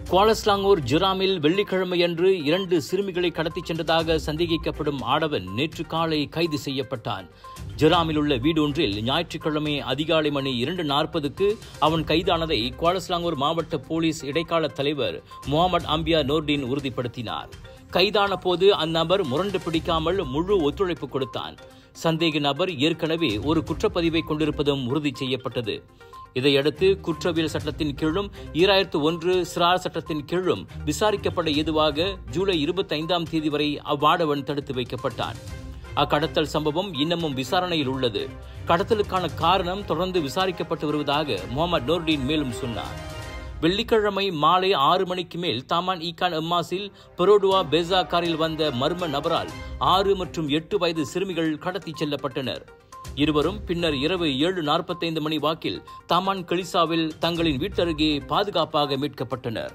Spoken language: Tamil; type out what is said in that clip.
குவாலஸ்லாங்கூர் ஜிராமில் வெள்ளிக்கிழமையன்று 2 சிறுமிகளை கடத்திச் சென்றதாக சந்தேகிக்கப்படும் ஆடவன் நேற்று காலை கைது செய்யப்பட்டான். ஜிராமில் உள்ள வீடொன்றில் ஞாயிற்றுக்கிழமை அதிகாலை மணி 2:40க்கு அவன் கைதானதை குவாலஸ்லாங்கூர் மாவட்ட போலீஸ் இடைக்கால தலைவர் முகமது அம்பியா நோர்டின் உறுதிப்படுத்தினார். கைதான போது அந்நபர் முரண்டு பிடிக்காமல் முழு ஒத்துழைப்பு கொடுத்தான். சந்தேக நபர் ஏற்கனவே ஒரு குற்றப்பதிவை கொண்டிருப்பதும் உறுதி செய்யப்பட்டது. இதையடுத்து குற்றவியல் சட்டத்தின் கீழும் 2001 சிறார் சட்டத்தின் கீழும் விசாரிக்கப்பட ஏதுவாக ஜூலை 25ஆம் தேதி வரை அவ்வாடவன் தடுத்து வைக்கப்பட்டான். அக்கடத்தல் சம்பவம் இன்னமும் விசாரணையில் உள்ளது. கடத்தலுக்கான காரணம் தொடர்ந்து விசாரிக்கப்பட்டு வருவதாக முகமது நோர்டின் மேலும் சொன்னார். வெள்ளிக்கிழமை மாலை 6 மணிக்கு மேல் தாமான் ஈகான் எம்மாஸில் பெரோடுவா பேசா காரில் வந்த மர்ம நபரால் 6 மற்றும் 8 வயது சிறுமிகள் கடத்திச் செல்லப்பட்டனர். இருவரும் பின்னர் இரவு 7:45 மணி வாக்கில் தாமான் கலிசாவில் தங்களின் வீட்டருகே பாதுகாப்பாக மீட்கப்பட்டனர்.